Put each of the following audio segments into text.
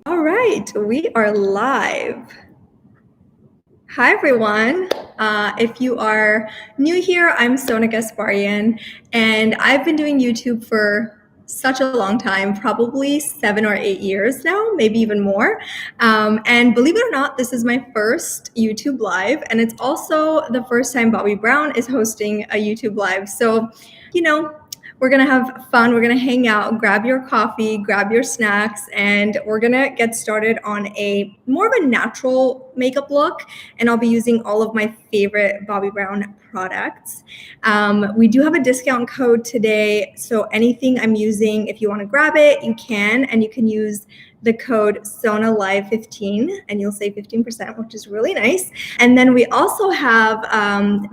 All right, we are live. Hi, everyone. If you are new here, I'm Gasparian, and I've been doing YouTube for such a long time, probably 7 or 8 years now, maybe even more. And believe it or not, this is my first YouTube Live, and it's also the first time Bobbi Brown is hosting a YouTube Live. So, you know, we're gonna have fun, we're gonna hang out, grab your coffee, grab your snacks, and we're gonna get started on a more of a natural makeup look, and I'll be using all of my favorite Bobbi Brown products. We do have a discount code today, so anything I'm using, if you wanna grab it, you can, and you can use the code SONA'S15 and you'll save 15%, which is really nice. And then we also have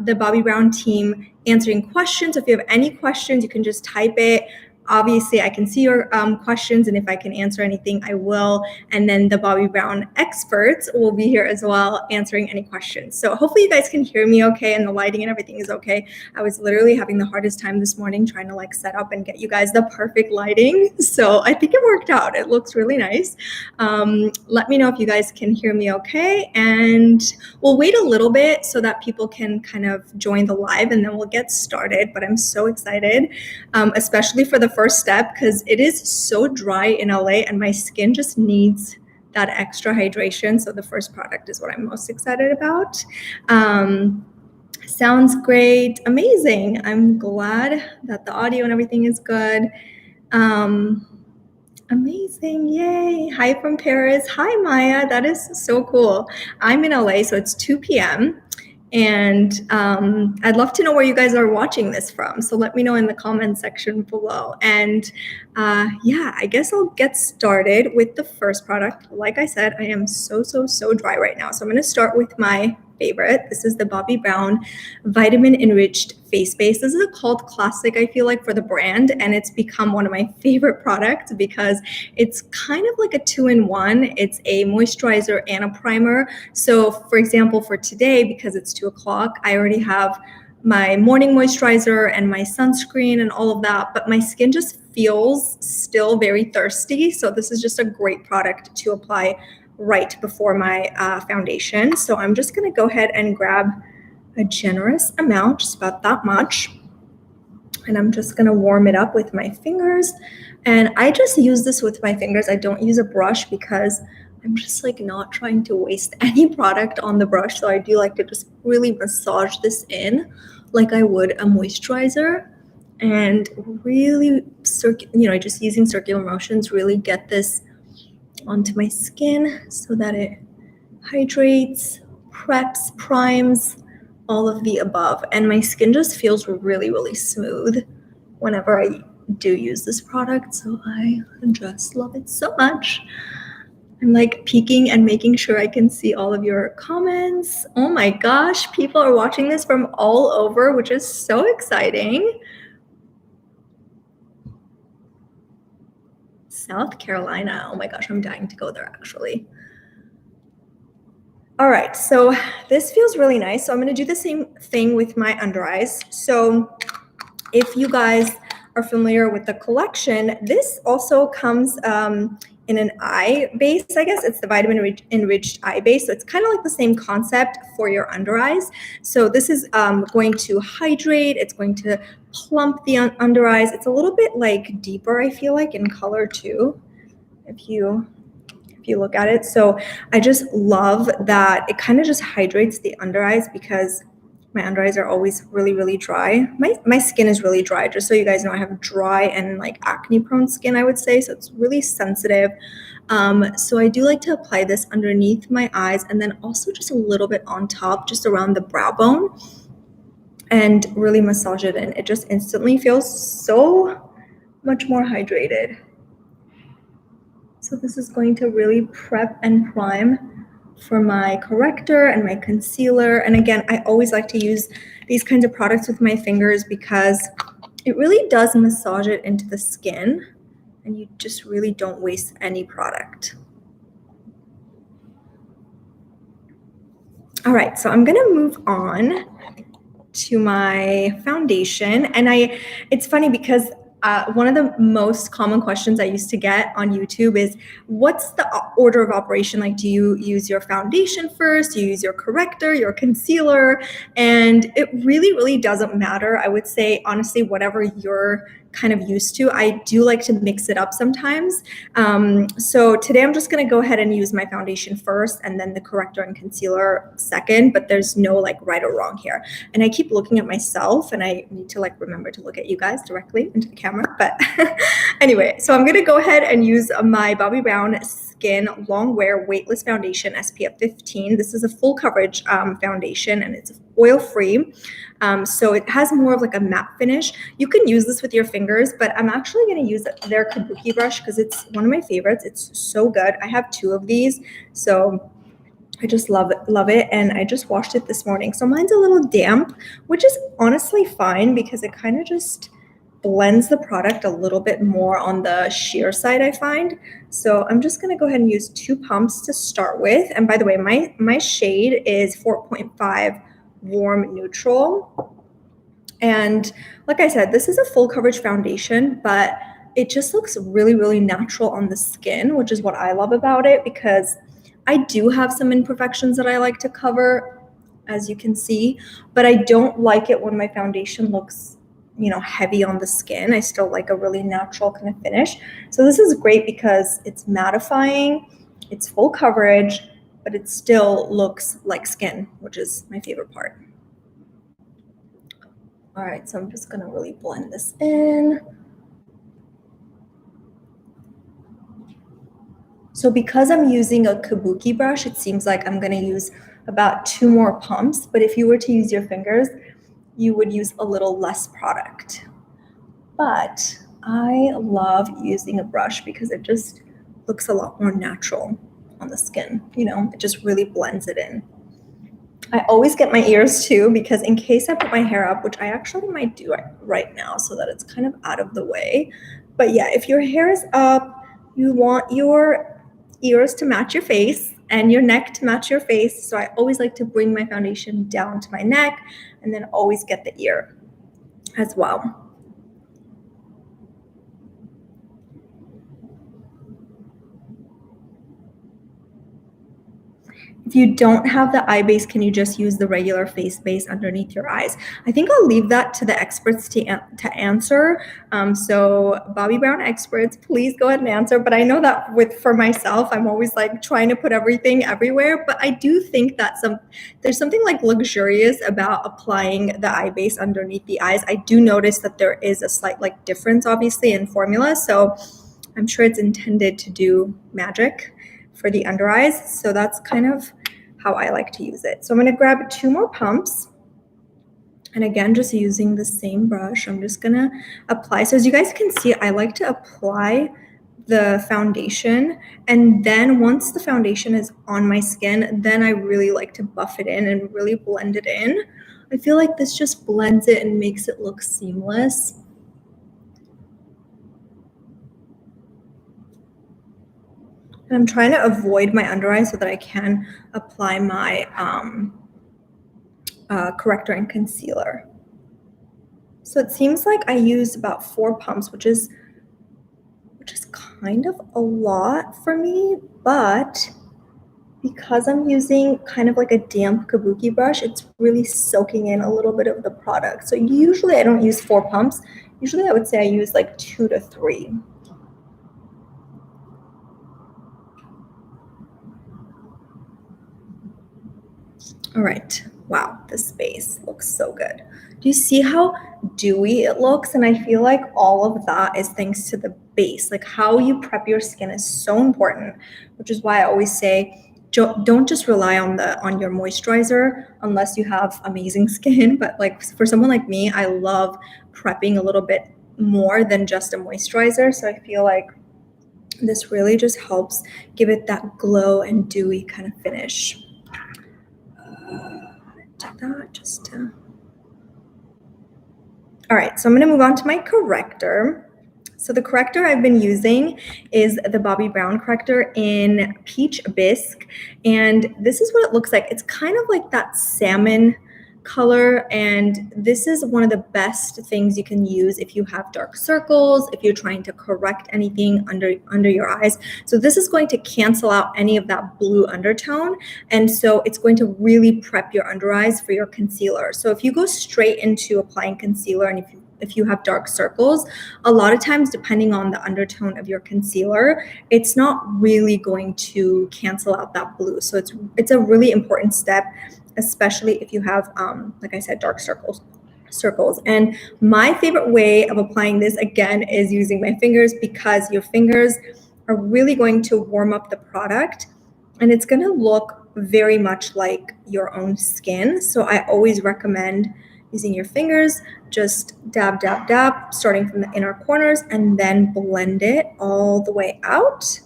the Bobbi Brown team answering questions. If you have any questions, you can just type it. Obviously, I can see your questions, and if I can answer anything, I will. And then the Bobbi Brown experts will be here as well answering any questions. So hopefully you guys can hear me okay, and the lighting and everything is okay. I was literally having the hardest time this morning trying to set up and get you guys the perfect lighting. So I think it worked out. It looks really nice. Let me know if you guys can hear me okay. And we'll wait a little bit so that people can kind of join the live, and then we'll get started. But I'm so excited, especially for the first step, because it is so dry in LA and my skin just needs that extra hydration. So the first product is what I'm most excited about. Sounds great. Amazing. I'm glad that the audio and everything is good. Amazing. Yay. Hi from Paris. Hi, Maya. That is so cool. I'm in LA, so it's 2 p.m. And I'd love to know where you guys are watching this from. So let me know in the comment section below. And yeah, I guess I'll get started with the first product. Like I said, I am so dry right now. So I'm going to start with my favorite. This is the Bobbi Brown Vitamin Enriched Face Base. This is a cult classic, I feel like, for the brand, and it's become one of my favorite products because it's kind of like a 2-in-1. It's a moisturizer and a primer. So for example, for today, because it's 2 o'clock, I already have my morning moisturizer and my sunscreen and all of that, but my skin just feels still very thirsty. So this is just a great product to apply right before my foundation. So I'm just gonna go ahead and grab a generous amount, just about that much. And I'm just gonna warm it up with my fingers. And I just use this with my fingers. I don't use a brush because I'm just not trying to waste any product on the brush. So I do like to just really massage this in like I would a moisturizer, and really just using circular motions, really get this onto my skin so that it hydrates, preps, primes, all of the above. And my skin just feels really smooth whenever I do use this product. So I just love it so much. I'm peeking and making sure I can see all of your comments. Oh my gosh, people are watching this from all over, which is so exciting. South Carolina. Oh my gosh, I'm dying to go there actually. All right, so this feels really nice. So I'm going to do the same thing with my under eyes. So if you guys are familiar with the collection, this also comes in an eye base, I guess. It's the Vitamin Enriched Eye Base. So it's kind of like the same concept for your under eyes. So this is going to hydrate. It's going to plump the under eyes. It's a little bit deeper, I feel like, in color too, if you look at it. So I just love that it kind of just hydrates the under eyes, because my under eyes are always really dry. My skin is really dry, just so you guys know. I have dry and acne prone skin, I would say, so it's really sensitive. So I do like to apply this underneath my eyes, and then also just a little bit on top, just around the brow bone, and really massage it in. It just instantly feels so much more hydrated. So this is going to really prep and prime for my corrector and my concealer. And again, I always like to use these kinds of products with my fingers because it really does massage it into the skin, and you just really don't waste any product. All right, so I'm gonna move on to my foundation. And it's funny because one of the most common questions I used to get on YouTube is, what's the order of operation? Like, do you use your foundation first? Do you use your corrector, your concealer? And it really, really doesn't matter. I would say, honestly, whatever you're kind of used to. I do like to mix it up sometimes. So today I'm just going to go ahead and use my foundation first and then the corrector and concealer second, but there's no like right or wrong here. And I keep looking at myself and I need to like remember to look at you guys directly into the camera. But anyway, so I'm going to go ahead and use my Bobbi Brown Skin Long Wear Weightless Foundation SPF 15. This is a full coverage foundation and it's oil free. So it has more of like a matte finish. You can use this with your fingers, but I'm actually going to use their kabuki brush because it's one of my favorites. It's so good. I have 2 of these, so I just love it. And I just washed it this morning. So mine's a little damp, which is honestly fine because it kind of just blends the product a little bit more on the sheer side, I find. So I'm just going to go ahead and use 2 pumps to start with. And by the way, my shade is 4.5 Warm Neutral. And like I said, this is a full coverage foundation, but it just looks really, really natural on the skin, which is what I love about it, because I do have some imperfections that I like to cover, as you can see, but I don't like it when my foundation looks, you know, heavy on the skin. I still like a really natural kind of finish. So this is great because it's mattifying, it's full coverage, but it still looks like skin, which is my favorite part. All right, so I'm just gonna really blend this in. So because I'm using a kabuki brush, it seems like I'm gonna use about 2 more pumps, but if you were to use your fingers, you would use a little less product. But I love using a brush because it just looks a lot more natural on the skin, you know, it just really blends it in. I always get my ears too, because in case I put my hair up, which I actually might do right now so that it's kind of out of the way. But yeah, if your hair is up, you want your ears to match your face and your neck to match your face. So I always like to bring my foundation down to my neck and then always get the ear as well. If you don't have the eye base, can you just use the regular face base underneath your eyes? I think I'll leave that to the experts to answer. So Bobbi Brown experts, please go ahead and answer. But I know that for myself, I'm always like trying to put everything everywhere. But I do think that there's something like luxurious about applying the eye base underneath the eyes. I do notice that there is a slight like difference, obviously, in formula. So I'm sure it's intended to do magic for the under eyes. So that's kind of how I like to use it. So I'm going to grab 2 more pumps. And again, just using the same brush, I'm just going to apply. So as you guys can see, I like to apply the foundation. And then once the foundation is on my skin, then I really like to buff it in and really blend it in. I feel like this just blends it and makes it look seamless. And I'm trying to avoid my under eye so that I can apply my corrector and concealer. So it seems like I used about 4 pumps, which is kind of a lot for me, but because I'm using kind of like a damp kabuki brush, it's really soaking in a little bit of the product. So usually I don't use 4 pumps. Usually I would say I use like 2 to 3. All right, wow, this base looks so good. Do you see how dewy it looks? And I feel like all of that is thanks to the base. Like how you prep your skin is so important, which is why I always say, don't just rely on your moisturizer unless you have amazing skin. But like for someone like me, I love prepping a little bit more than just a moisturizer. So I feel like this really just helps give it that glow and dewy kind of finish. That just to... All right, so I'm going to move on to my corrector. So the corrector I've been using is the Bobbi Brown corrector in Peach Bisque, and this is what it looks like. It's kind of like that salmon color, and this is one of the best things you can use if you have dark circles, if you're trying to correct anything under your eyes. So this is going to cancel out any of that blue undertone, and so it's going to really prep your under eyes for your concealer. So if you go straight into applying concealer, and if you have dark circles, a lot of times, depending on the undertone of your concealer, it's not really going to cancel out that blue. So it's a really important step, especially if you have, like I said, dark circles. And my favorite way of applying this, again, is using my fingers, because your fingers are really going to warm up the product, and it's going to look very much like your own skin. So I always recommend using your fingers, just dab, dab, dab, starting from the inner corners, and then blend it all the way out.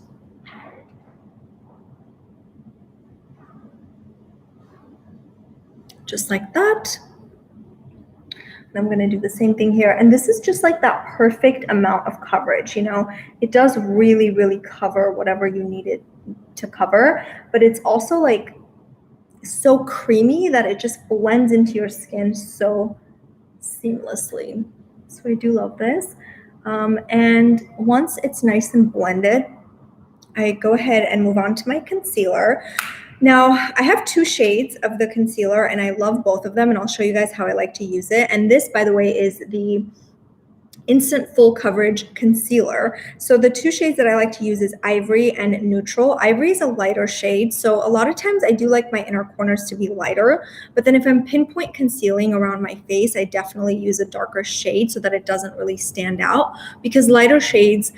Just like that. And I'm going to do the same thing here. And this is just like that perfect amount of coverage, you know. It does really, really cover whatever you need it to cover, but it's also like so creamy that it just blends into your skin so seamlessly. So I do love this. And once it's nice and blended, I go ahead and move on to my concealer. Now, I have two shades of the concealer, and I love both of them, and I'll show you guys how I like to use it. And this, by the way, is the Instant Full Coverage Concealer. So the two shades that I like to use is Ivory and Neutral. Ivory is a lighter shade, so a lot of times I do like my inner corners to be lighter, but then if I'm pinpoint concealing around my face, I definitely use a darker shade so that it doesn't really stand out, because lighter shades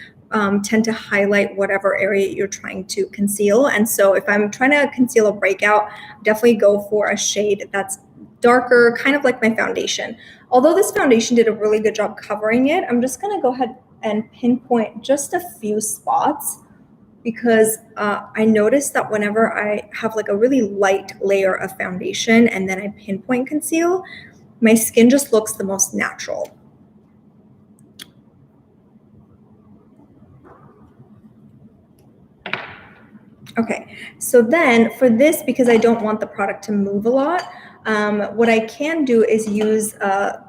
tend to highlight whatever area you're trying to conceal. And so if I'm trying to conceal a breakout, definitely go for a shade that's darker, kind of like my foundation. Although this foundation did a really good job covering it, I'm just going to go ahead and pinpoint just a few spots, because I noticed that whenever I have like a really light layer of foundation and then I pinpoint conceal, my skin just looks the most natural. Okay, so then for this, because I don't want the product to move a lot, what I can do is use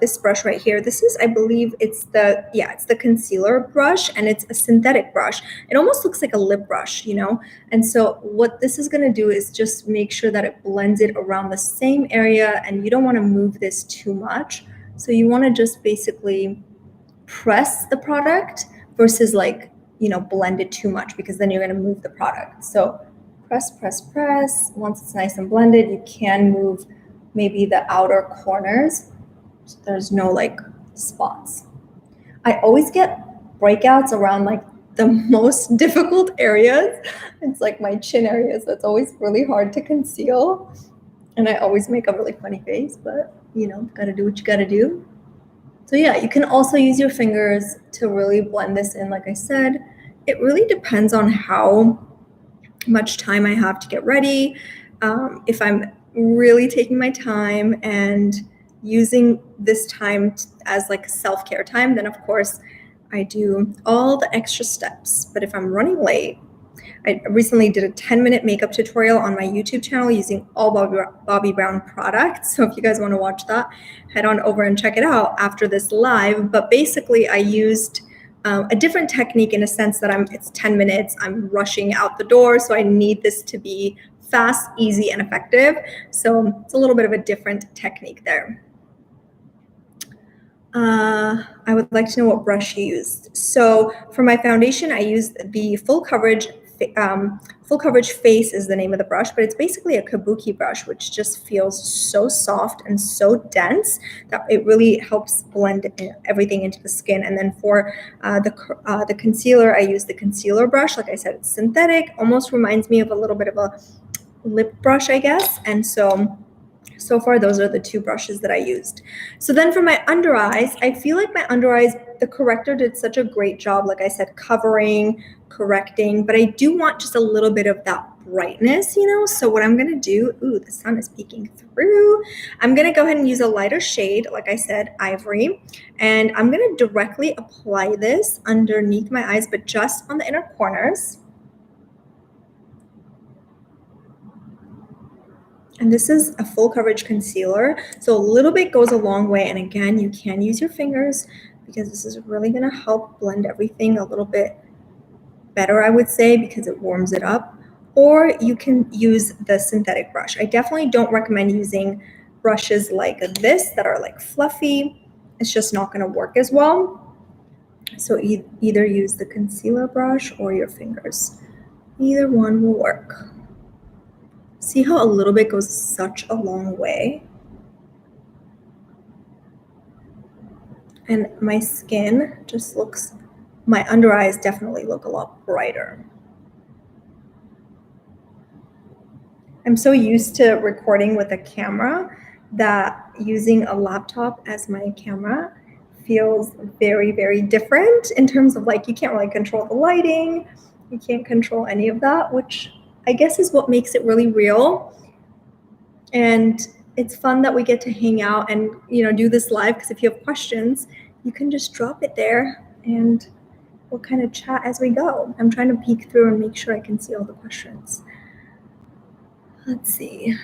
this brush right here. This is, I believe it's the concealer brush, and it's a synthetic brush. It almost looks like a lip brush, you know? And so what this is gonna do is just make sure that it blends it around the same area, and you don't wanna move this too much. So you wanna just basically press the product versus like, you know, blend it too much, because then you're going to move the product. So press, press, press. Once it's nice and blended, you can move maybe the outer corners, so there's no like spots. I always get breakouts around like the most difficult areas. It's like my chin areas. That's always really hard to conceal, and I always make a really funny face, but you know, gotta do what you gotta do. So yeah, you can also use your fingers to really blend this in. Like I said, it really depends on how much time I have to get ready. If I'm really taking my time and using this time as like self-care time, then of course I do all the extra steps. But if I'm running late, I recently did a 10-minute makeup tutorial on my YouTube channel using all Bobbi Brown products. So if you guys want to watch that, head on over and check it out after this live. But basically, I used a different technique in a sense that it's 10 minutes. I'm rushing out the door, so I need this to be fast, easy, and effective. So it's a little bit of a different technique there. I would like to know what brush you used. So for my foundation, I used the Full Coverage Face is the name of the brush, but it's basically a kabuki brush, which just feels so soft and so dense that it really helps blend everything into the skin. And then for the concealer, I use the concealer brush. Like I said, it's synthetic, almost reminds me of a little bit of a lip brush, I guess. And so far, those are the two brushes that I used. So then for my under eyes, I feel like my under eyes, the Corrector did such a great job, like I said, covering, correcting, but I do want just a little bit of that brightness, you know? So what I'm gonna do, ooh, the sun is peeking through. I'm gonna go ahead and use a lighter shade, like I said, Ivory, and I'm gonna directly apply this underneath my eyes, but just on the inner corners. And this is a full coverage concealer. So a little bit goes a long way. And again, you can use your fingers because this is really going to help blend everything a little bit better, I would say, because it warms it up. Or you can use the synthetic brush. I definitely don't recommend using brushes like this that are like fluffy. It's just not going to work as well. So either use the concealer brush or your fingers. Either one will work. See how a little bit goes such a long way? And my skin just looks, my under eyes definitely look a lot brighter. I'm so used to recording with a camera that using a laptop as my camera feels very, very different in terms of like, you can't really control the lighting, you can't control any of that, which I guess is what makes it really real. And it's fun that we get to hang out and, you know, do this live, because if you have questions, you can just drop it there and we'll kind of chat as we go. I'm trying to peek through and make sure I can see all the questions. Let's see.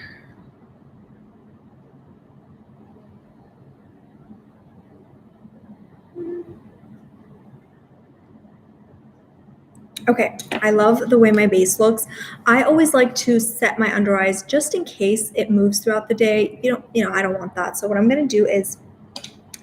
Okay, I love the way my base looks. I always like to set my under eyes just in case it moves throughout the day. You know, I don't want that. So what I'm going to do is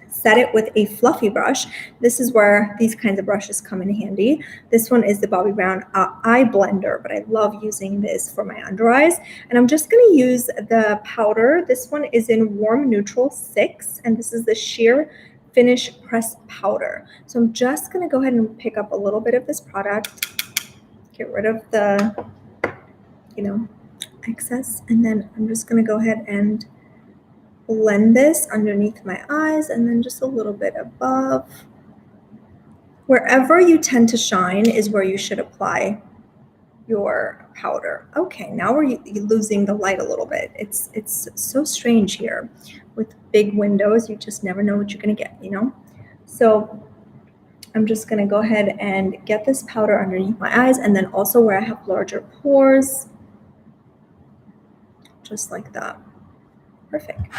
set it with a fluffy brush. This is where these kinds of brushes come in handy. This one is the Bobbi Brown Eye Blender, but I love using this for my under eyes. And I'm just going to use the powder. This one is in Warm Neutral 6, and this is the Sheer Finish Pressed Powder. So I'm just going to go ahead and pick up a little bit of this product, get rid of the, you know, excess, and then I'm just going to go ahead and blend this underneath my eyes and then just a little bit above. Wherever you tend to shine is where you should apply your powder. Okay, now we're losing the light a little bit. It's so strange here. With big windows, you just never know what you're gonna get, you know? So I'm just gonna go ahead and get this powder underneath my eyes, and then also where I have larger pores, just like that. Perfect.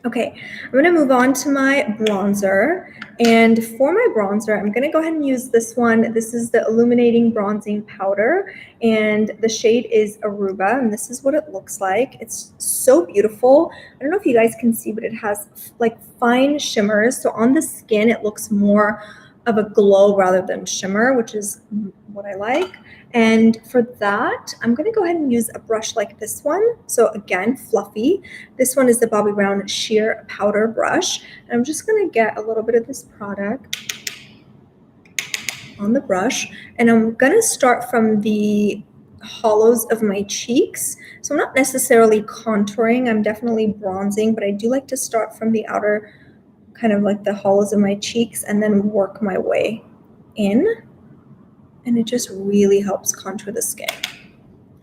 Okay, I'm going to move on to my bronzer, and for my bronzer, I'm going to go ahead and use this one. This is the Illuminating Bronzing Powder, and the shade is Aruba, and this is what it looks like. It's so beautiful. I don't know if you guys can see, but it has like fine shimmers. So on the skin, it looks more of a glow rather than shimmer, which is what I like. And for that, I'm going to go ahead and use a brush like this one. So again, fluffy. This one is the Bobbi Brown Sheer Powder Brush. And I'm just going to get a little bit of this product on the brush. And I'm going to start from the hollows of my cheeks. So I'm not necessarily contouring. I'm definitely bronzing, but I do like to start from the outer, kind of like the hollows of my cheeks, and then work my way in. And it just really helps contour the skin.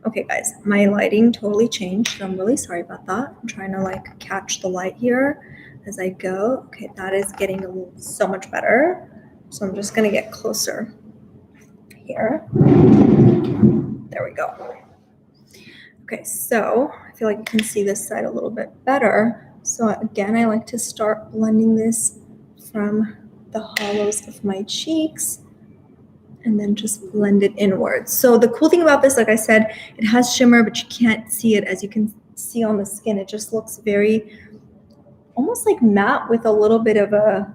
Okay, guys, my lighting totally changed. I'm really sorry about that. I'm trying to like catch the light here as I go. Okay, that is getting so much better. So I'm just gonna get closer here. There we go. Okay, so I feel like you can see this side a little bit better. So again, I like to start blending this from the hollows of my cheeks and then just blend it inwards. So the cool thing about this, like I said, it has shimmer, but you can't see it. As you can see on the skin, it just looks very, almost like matte with a little bit of a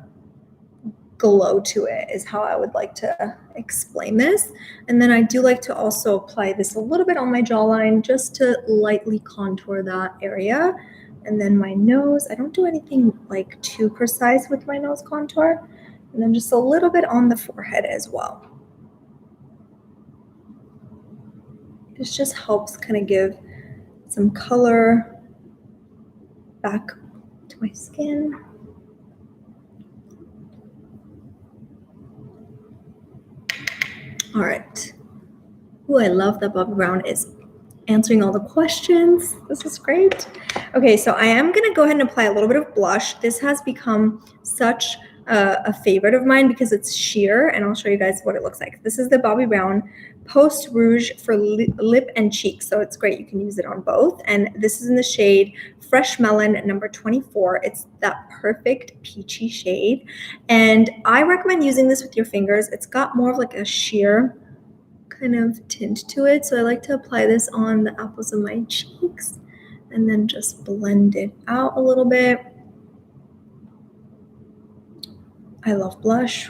glow to it, is how I would like to explain this. And then I do like to also apply this a little bit on my jawline just to lightly contour that area. And then my nose, I don't do anything like too precise with my nose contour. And then just a little bit on the forehead as well. This just helps kind of give some color back to my skin. All right. Ooh, I love that Bobbi Brown is answering all the questions. This is great. Okay, so I am going to go ahead and apply a little bit of blush. This has become such a favorite of mine because it's sheer, and I'll show you guys what it looks like. This is the Bobbi Brown Post Rouge for lip and cheek, so it's great. You can use it on both, and this is in the shade Fresh Melon number 24. It's that perfect peachy shade, and I recommend using this with your fingers. It's got more of like a sheer kind of tint to it, so I like to apply this on the apples of my cheeks and then just blend it out a little bit. I love blush,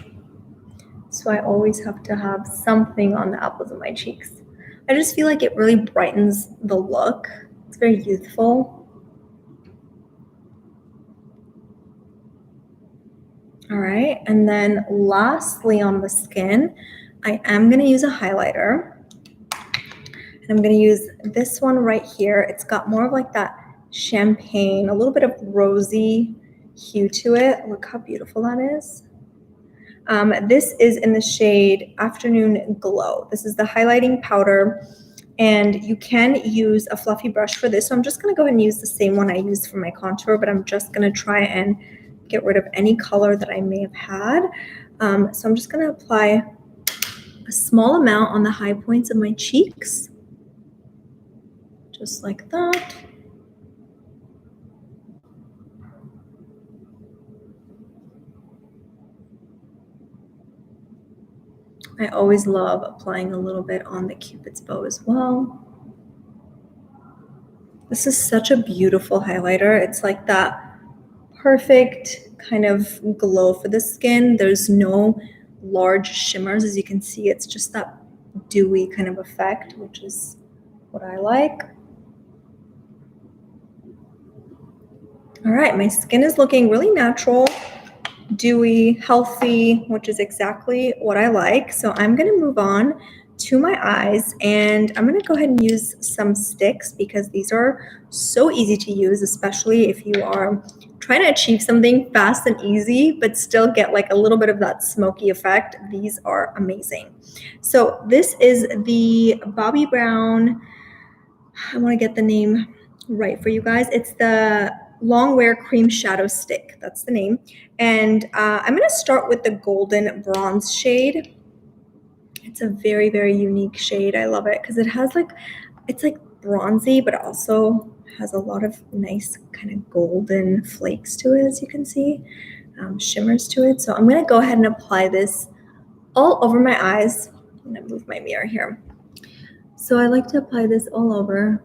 so I always have to have something on the apples of my cheeks. I just feel like it really brightens the look. It's very youthful. All right, and then lastly on the skin, I am gonna use a highlighter. And I'm going to use this one right here. It's got more of like that champagne, a little bit of rosy hue to it. Look how beautiful that is. This is in the shade Afternoon Glow. This is the highlighting powder, and you can use a fluffy brush for this. So I'm just going to go ahead and use the same one I used for my contour, but I'm just going to try and get rid of any color that I may have had. So I'm just going to apply a small amount on the high points of my cheeks. Just like that. I always love applying a little bit on the Cupid's bow as well. This is such a beautiful highlighter. It's like that perfect kind of glow for the skin. There's no large shimmers, as you can see. It's just that dewy kind of effect, which is what I like. All right, my skin is looking really natural, dewy, healthy, which is exactly what I like. So I'm going to move on to my eyes, and I'm going to go ahead and use some sticks because these are so easy to use, especially if you are trying to achieve something fast and easy, but still get like a little bit of that smoky effect. These are amazing. So this is the Bobbi Brown, I want to get the name right for you guys. It's the Long Wear Cream Shadow Stick. That's the name. And I'm going to start with the golden bronze shade. It's a very, very unique shade. I love it because it has like, it's like bronzy, but also has a lot of nice kind of golden flakes to it, as you can see, shimmers to it. So I'm going to go ahead and apply this all over my eyes. I'm going to move my mirror here. So I like to apply this all over.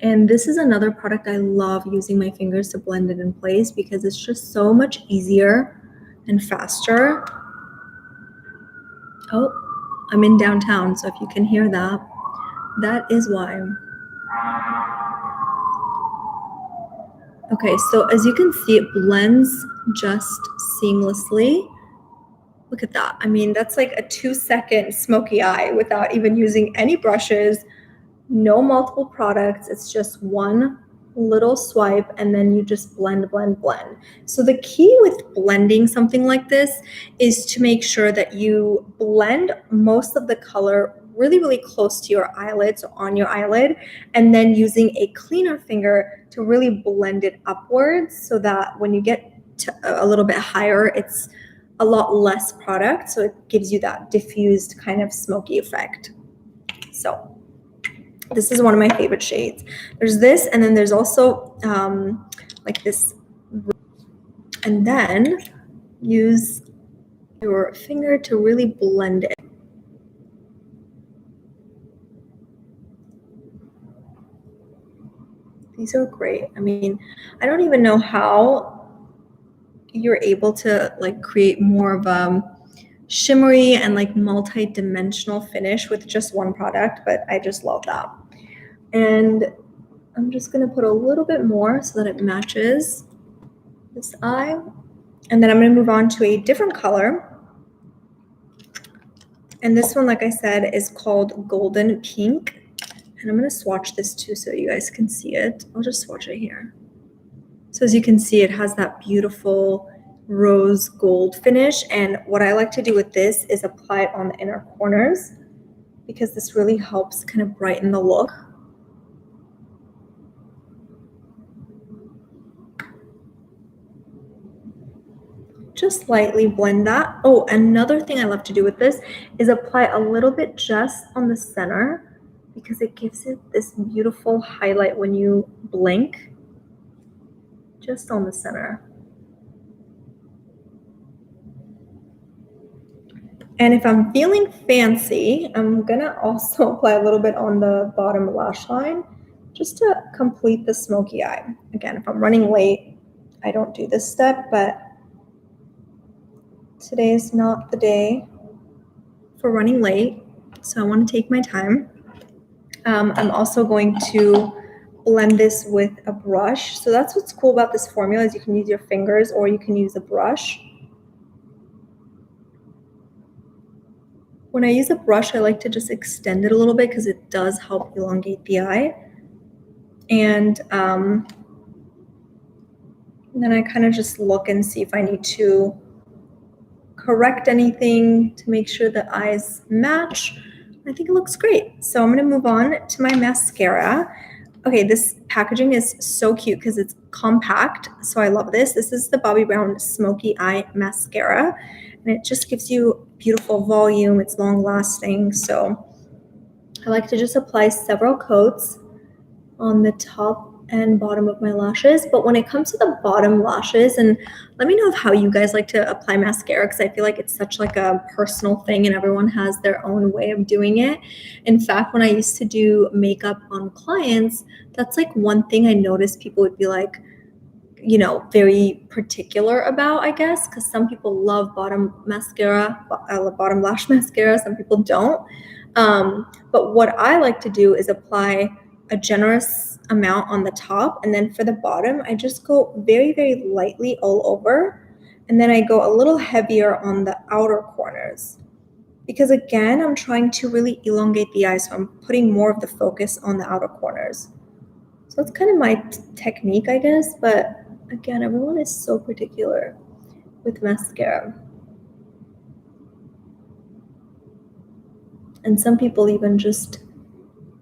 And this is another product I love using my fingers to blend it in place because it's just so much easier and faster. Oh, I'm in downtown, so if you can hear that, that is why. Okay, so as you can see, it blends just seamlessly. Look at that. I mean, that's like a 2-second smoky eye without even using any brushes. No multiple products. It's just one little swipe, and then you just blend, blend, blend. So the key with blending something like this is to make sure that you blend most of the color really, really close to your eyelid, so on your eyelid, and then using a cleaner finger to really blend it upwards so that when you get to a little bit higher, it's a lot less product, so it gives you that diffused kind of smoky effect. So this is one of my favorite shades. There's this, and then there's also like this. And then use your finger to really blend it. These are great. I mean, I don't even know how you're able to like create more of a shimmery and like multi-dimensional finish with just one product, but I just love that. And I'm just going to put a little bit more so that it matches this eye. And then I'm going to move on to a different color. And this one, like I said, is called Golden Pink. And I'm going to swatch this too so you guys can see it. I'll just swatch it here. So as you can see, it has that beautiful rose gold finish. And what I like to do with this is apply it on the inner corners because this really helps kind of brighten the look. just lightly blend that. Oh, another thing I love to do with this is apply a little bit just on the center because it gives it this beautiful highlight when you blink, just on the center. And if I'm feeling fancy, I'm gonna also apply a little bit on the bottom lash line just to complete the smoky eye. Again, if I'm running late, I don't do this step, but today is not the day for running late, so I want to take my time. I'm also going to blend this with a brush. So that's what's cool about this formula is you can use your fingers or you can use a brush. When I use a brush, I like to just extend it a little bit because it does help elongate the eye. And then I kind of just look and see if I need to correct anything to make sure the eyes match. I think it looks great. So I'm going to move on to my mascara. Okay, this packaging is so cute because it's compact. So I love this. This is the Bobbi Brown Smoky Eye Mascara. And it just gives you beautiful volume. It's long lasting. So I like to just apply several coats on the top and bottom of my lashes. But when it comes to the bottom lashes, and let me know how you guys like to apply mascara because I feel like it's such like a personal thing and everyone has their own way of doing it. In fact, when I used to do makeup on clients, that's like one thing I noticed people would be like, you know, very particular about, I guess, because some people love bottom mascara, bottom lash mascara, some people don't. But what I like to do is apply a generous amount on the top, and then for the bottom, I just go very, very lightly all over, and then I go a little heavier on the outer corners. Because again, I'm trying to really elongate the eye, so I'm putting more of the focus on the outer corners. So that's kind of my technique, I guess, but again, everyone is so particular with mascara. And some people even just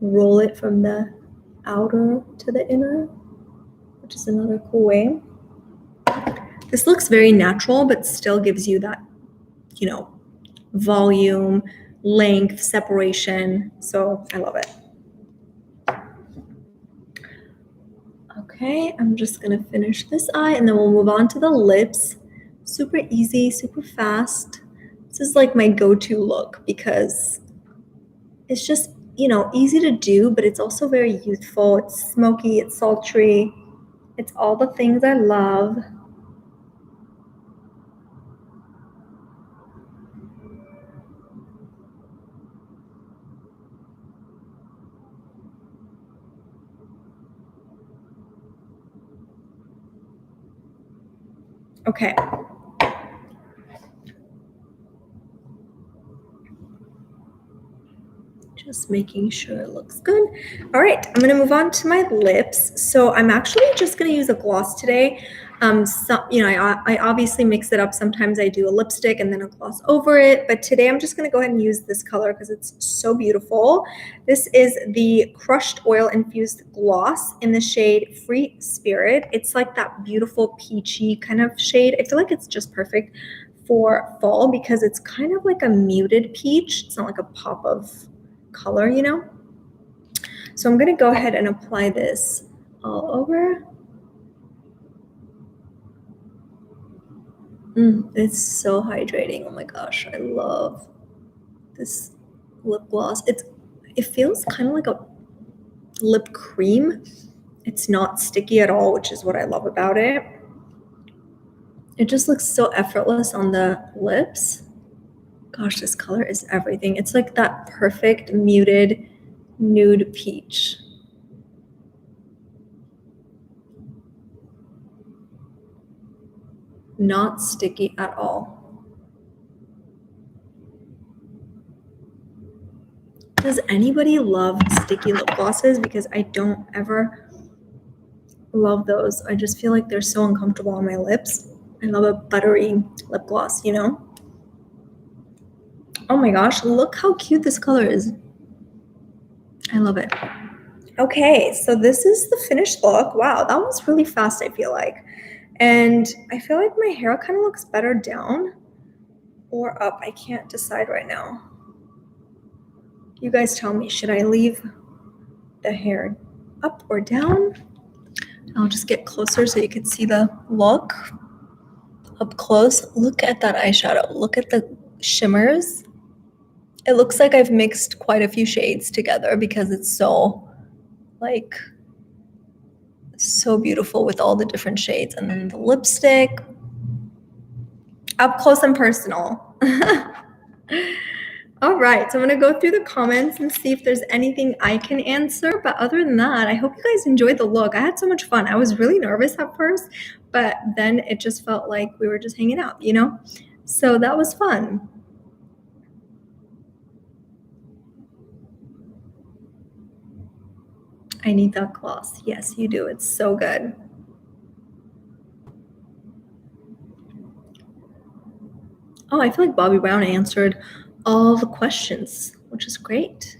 roll it from the outer to the inner, which is another cool way. This looks very natural, but still gives you that, you know, volume, length, separation. So I love it. Okay, I'm just gonna finish this eye and then we'll move on to the lips. Super easy, super fast. This is like my go-to look because it's just, you know, easy to do, but it's also very youthful. It's smoky, it's sultry. It's all the things I love. Okay. Just making sure it looks good. All right, I'm gonna move on to my lips. So I'm actually just gonna use a gloss today. You know, I obviously mix it up. Sometimes I do a lipstick and then a gloss over it, but today I'm just gonna go ahead and use this color because it's so beautiful. This is the Crushed Oil Infused Gloss in the shade Free Spirit. It's like that beautiful peachy kind of shade. I feel like it's just perfect for fall because it's kind of like a muted peach. It's not like a pop of color, you know? So I'm gonna go ahead and apply this all over. It's so hydrating. Oh my gosh, I love this lip gloss. It feels kind of like a lip cream. It's not sticky at all, which is what I love about it. It just looks so effortless on the lips. Gosh, this color is everything. It's like that perfect muted nude peach. Not sticky at all. Does anybody love sticky lip glosses? Because I don't ever love those. I just feel like they're so uncomfortable on my lips. I love a buttery lip gloss, you know? Oh my gosh, look how cute this color is. I love it. Okay, so this is the finished look. Wow, that was really fast, I feel like. And I feel like my hair kind of looks better down or up. I can't decide right now. You guys tell me, should I leave the hair up or down? I'll just get closer so you can see the look up close. Look at that eyeshadow. Look at the shimmers. It looks like I've mixed quite a few shades together because it's so, like, so beautiful with all the different shades. And then the lipstick, up close and personal. All right, so I'm gonna go through the comments and see if there's anything I can answer. But other than that, I hope you guys enjoyed the look. I had so much fun. I was really nervous at first, but then it just felt like we were just hanging out, you know? So that was fun. I need that gloss. Yes, you do. It's so good. Oh, I feel like Bobbi Brown answered all the questions, which is great.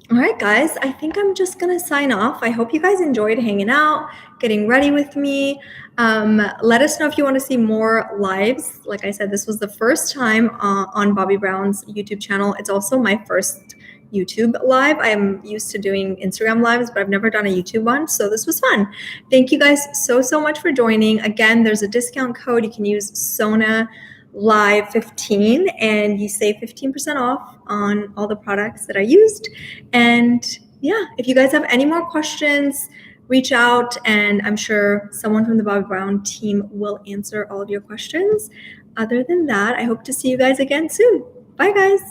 All right, guys, I think I'm just going to sign off. I hope you guys enjoyed hanging out, getting ready with me. Let us know if you want to see more lives. Like I said, this was the first time on Bobbi Brown's YouTube channel. It's also my first YouTube live. I'm used to doing Instagram lives, but I've never done a YouTube one. So this was fun. Thank you guys so much for joining. Again, there's a discount code. You can use SONA Live 15 and you save 15% off on all the products that I used. And yeah, if you guys have any more questions, reach out and I'm sure someone from the Bobbi Brown team will answer all of your questions. Other than that, I hope to see you guys again soon. Bye guys.